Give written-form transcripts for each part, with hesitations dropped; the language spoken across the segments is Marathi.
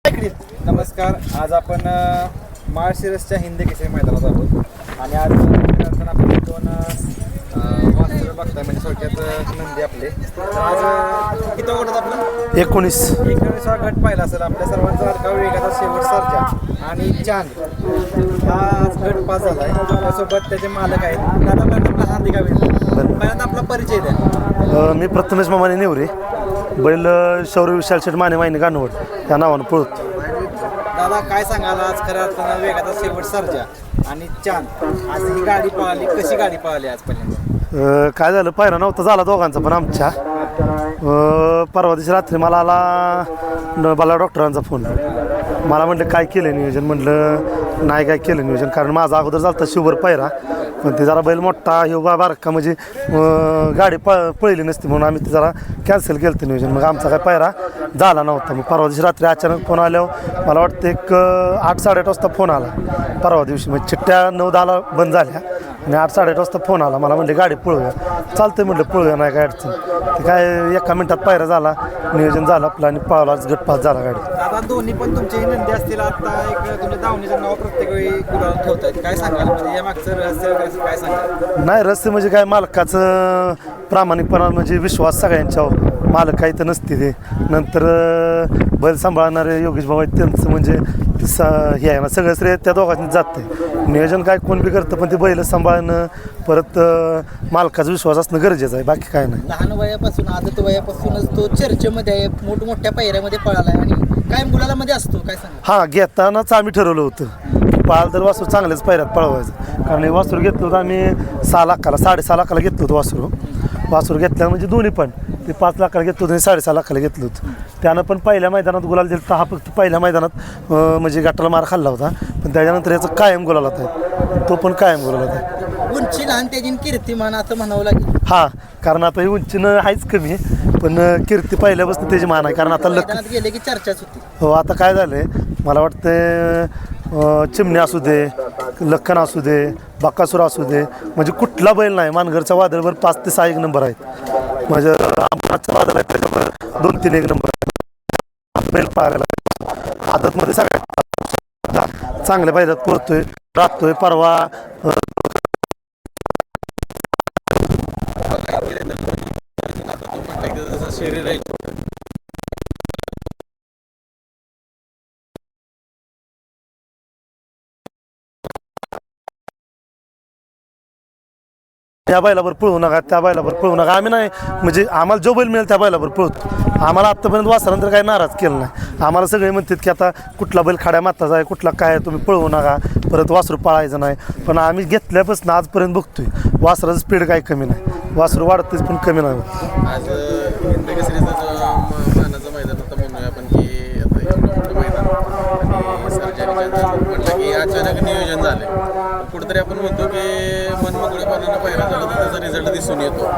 नमस्कार. आज आपण माळशिरसच्या हिंद केसरी मैदानात आहोत आणि आज आपण दोन वासरं बघताय म्हणजे थोडक्यात नंदी आपले. तर आज किती गट आपलं 19वा गट पाहिला असेल आपल्या सर्वांचा लाडका वेगाचा शेवट सर्जा आणि चांद हा आज गट पास झाला आहे. आपल्यासोबत त्याचे मालक आहेत. दादा आपला हार्दिक अभिनंदन. पहिल्यांदा आपला परिचय द्या. मी प्रथमेश मामाने नेवरे बैल शौर्य विशाल शेठ माने माहिनी गाणवड या नावानं पळतो. दादा काय सांगाल आज खऱ्या अर्थानं वेगाचा शेवट सर्जा आणि चांद आज ही गाडी पळाली, कशी गाडी पळाली आज पहिल्यांदा? काय झालं पायरा नव्हता झाला दोघांचा पण आमच्या. परवा दिवशी रात्री मला आला बाला डॉक्टरांचा फोन. मला म्हटलं काय केलं नियोजन, म्हटलं नाही काय केलं नियोजन कारण माझा अगोदर झालता शिवर पायरा पण ते जरा बैल मोठा हे बारका म्हणजे गाडी पळली नसती म्हणून आम्ही ते जरा कॅन्सल केलं ते नियोजन. मग आमचा काय पायरा झाला नव्हता. मग परवा दिवशी रात्री अचानक फोन आल्यावर मला वाटतं एक 8-8:30 वाजता फोन आला परवा दिवशी. मग चिठ्ठ्या 9-10ला बंद झाल्या आणि 8-8:30 वाजता फोन आला. मला म्हणले गाडी पळूया. चालतंय म्हटलं पळूया, नाही काय अडचण. ते काय एका मिनिटात पायरा झाला, नियोजन झालं आपलं आणि पळालाच गटपास झाला गाडी. दादा दोन्ही पण तुमचे नंदी असतील. आता एक तुमच्या दावणीचं नाव प्रत्येक वेळी गुलाल ठेवतायत. काय सांगाल म्हणजे या मागचं रहस्य वगैरे काय सांगाल? नाही रहस्य म्हणजे काय मालकाचं प्रामाणिकपणा म्हणजे विश्वास सगळ्यांच्यावर. मालक काही तर नसते ते. नंतर बैल सांभाळणारे योगेश भाऊ आहेत त्यांचं म्हणजे हे आहे ना सगळं श्रेय त्या दोघांनी जातं. नियोजन काय कोण बी करतं पण ते बैल सांभाळणं परत मालकाचा विश्वास असणं गरजेचं आहे, बाकी काय नाही. लहान वयापासून आदत वयापासूनच तो चर्चेमध्ये आहे, मोठमोठ्या पायऱ्यामध्ये पळाला आहे आणि कायम गुलालामध्ये असतो. काय सांगा? हां, घेतानाच आम्ही ठरवलं होतं पाळ तर वासरू चांगल्याच पायऱ्यात पळवायचं. कारण हे वासरू घेतलं होतं आम्ही 6 लाखाला 6.5 लाखाला घेतलं होतं वासरू घेतल्या म्हणजे दोन्ही पण ते 5 लाखाला घेतलं होतं आणि 6.5 लाखाला घेतलं होतं. त्यानं पण पहिल्या मैदानात गुलाल दिला तर हा फक्त पहिल्या मैदानात म्हणजे गटाला मार खाल्ला होता पण त्याच्यानंतर याचं कायम गुलालात आहे, तो पण कायम गुलालात आहे. उंची लहान त्याची कीर्तिमान असं म्हणावं लागेल. हां, कारण आता ही उंचीनं आहेच कमी पण कीर्ती पहिल्यापासून त्याची मान आहे. कारण आता मैदानात गेले की चर्चाच होती. हो, आता काय झालं आहे मला वाटतं चिमणी असू दे, लखन असू दे, बकासूर असू दे म्हणजे कुठला बैल नाही मानगरच्या वादळवर 5 ते 6 एक नंबर आहेत. म्हणजे आमचा वादळ आहे त्याच्यावर 2-3 एक नंबर बैल पाहायला आदतमध्ये सगळ्यात चांगल्या बैलात पोहतोय राहतोय. परवा त्या बैलावर पळू नका, त्या बैलावर पळू नका. आम्ही नाही म्हणजे आम्हाला जो बैल मिळेल त्या बैलावर पळतो. आम्हाला आत्तापर्यंत वासरानंतर काही नाराज केलं नाही. आम्हाला सगळे म्हणतात की आता कुठला बैल खाड्या माताचा आहे, कुठला काय तुम्ही पळवू नका, परत वासरू पाळायचं नाही. पण आम्ही घेतल्यापासून आजपर्यंत बघतोय वासराचं स्पीड काही कमी नाही, वासरू वाढतेच पण कमी नाही. आज हिंद केसरीचं मानाचं मैदान होतं म्हणूया आपण की आता एवढं मोठं मैदान आणि सर्जरीच्या म्हटलं की अचानक नियोजन झालं. कुठंतरी आपण म्हणतो की मनमोकळेपणानं पहिला झाला तर त्याचा रिझल्ट दिसून येतो.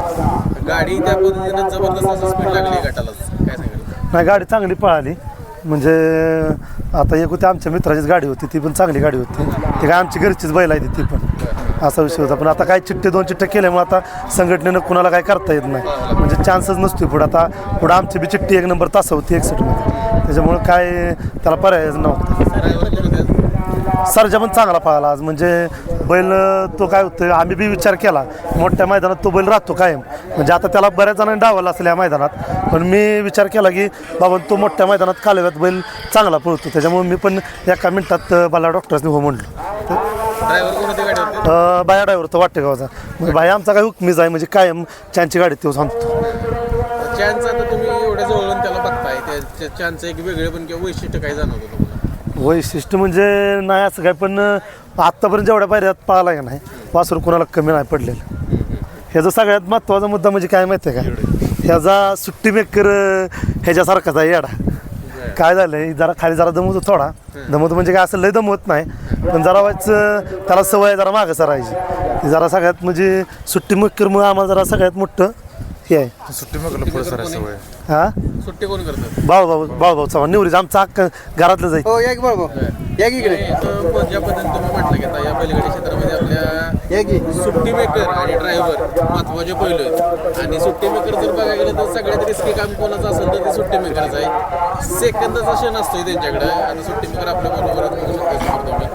गाडी त्या पद्धतीनं जबरदस्त असं स्पीड लागली गटालाच. काय सांगाल? नाही, गाडी चांगली पळाली. म्हणजे आता एक होती आमच्या मित्राचीच गाडी होती, ती पण चांगली गाडी होती. ती काय आमची घरचीच बैल आहे ती पण असा विषय होता. पण आता काय 2 चिठ्ठे केल्यामुळे आता संघटनेनं कुणाला काय करता येत नाही म्हणजे चान्सच नसतो पुढं. आता पुढं आमची बी चिठ्ठी 1 नंबर तास होती 61मध्ये, त्याच्यामुळं काय त्याला पर्यायच नव्हता. सर्जा पण चांगला पळाला आज. म्हणजे बैल तो काय होतं आम्ही बी विचार केला मोठ्या मैदानात तो बैल राहतो कायम. म्हणजे आता त्याला बऱ्याच जणांनी डावला असेल या मैदानात पण मी विचार केला की बाबा तो मोठ्या मैदानात कालव्यात बैल चांगला पळतो. त्याच्यामुळे मी पण एका मिनिटात बाला डॉक्टर्सनी हो म्हणलो. ड्रायव्हर कोण होते गाडीवर? बाया ड्रायव्हर तो वाटेगावचा. म्हणजे बाया आमचा काय हुकमीच आहे म्हणजे कायम त्यांची गाडी तो सांगतो. चॅनचं आता तुम्ही एवढ्या जवळून त्याला बघताय त्या चॅनचं एक वेगळे पण किंवा वैशिष्ट्य काय जाणवतं तुम्हाला? वैशिष्ट्य म्हणजे नाही असं काय पण आत्तापर्यंत जेवढ्या पायऱ्यात पळाला का नाही वासरू कोणाला कमी नाही पडलेलं. ह्याचा सगळ्यात महत्त्वाचा मुद्दा म्हणजे काय माहिती आहे का, ह्याचा सुट्टी मेकर ह्याच्यासारखाच आहे येडा. काय झालं जरा खाली जरा दमवतो, थोडा दमवतो म्हणजे काय असं लय दमवत नाही पण जरा व्हायचं त्याला सवय जरा मागं सरायची. ती जरा सगळ्यात म्हणजे सुट्टी मेकरमुळे आम्हाला जरा सगळ्यात मोठं हे आहे. सुट्टी मग पुढे सरायची सवय. हां, सुट्टी कोण करतात? बाळूभाऊ चव्हाण निवरीच आमचा अख्खा घरातलं जाईल. हो या की बरोबर या की इकडे ज्या पद्धतीने तुम्ही म्हटलं की आता या बैलगाडी क्षेत्रामध्ये आपल्या या की सुट्टी मेकर आणि ड्रायव्हर महत्वाचे पैलू आहेत. आणि सुट्टी मेकर जर बघायला गेलं तर सगळ्यात रिस्की काम कोणाचं असेल तर ते सुट्टी मेकरचं आहे. सेकंदाचा क्षण असतोय त्यांच्याकडे. आता सुट्टी मेकर आपल्या बरोबर बघू शकतो समोर तुम्ही.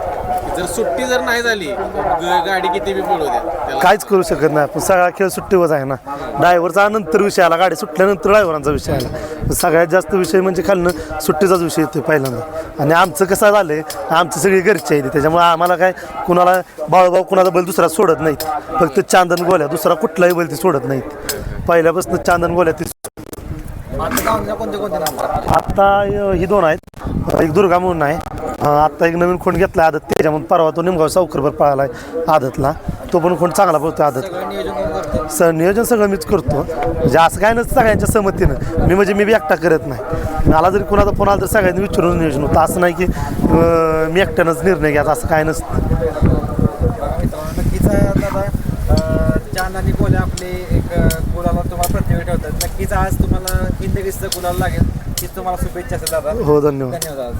जर सुट्टी जर नाही झाली गाडी किती बी पळू द्या त्याला काहीच करू शकत नाही आपण. सगळा खेळ सुट्टीवर आहे ना. ड्रायव्हरचा नंतर विषय आला, गाडी सुटल्यानंतर ड्रायव्हरांचा विषय आला. सगळ्यात जास्त विषय म्हणजे खालनं सुट्टीचाच विषय येतो पहिल्यांदा. आणि आमचं कसं झालंय, आमची सगळी घरची आहे त्याच्यामुळे आम्हाला काय कुणाला बाळूभाऊ कुणाचा बैल दुसरा सोडत नाहीत. फक्त चांदण गोल्या, दुसरा कुठलाही बैल ती सोडत नाहीत. पहिल्यापासून चांदण गोल्या ती. आता गावाला कोणते कोणते नाव आता ही दोन आहेत, एक दुर्गा म्हणून आहे. आत्ता एक नवीन खोंड घेतला आदत, त्याच्यामध्ये परवा तो निमगाव सावकरभर पळाला आहे आदतला. तो पण खोंड चांगला पळतो आदत. नियोजन कोण करतो? नियोजन सगळं मीच करतो. म्हणजे असं काय नसतं सगळ्यांच्या सहमतीनं. मी बी एकटा करत नाही. मला जरी कोणाचा फोन आला तर सगळ्यांनी विचारून नियोजन होतं. असं नाही की मी एकट्यानंच निर्णय घ्यायचा, असं काय नसतं. मित्रांनो नक्कीच दादा चांद आणि गोल्या आपले एक गुलाला तुम्हाला प्रतिवेळ ठेवतात. नक्कीच आज तुम्हाला हिंद केसरीचं गुलाल लागेल हीच तुम्हाला शुभेच्छा असेल दादा. हो धन्यवाद. धन्यवाद.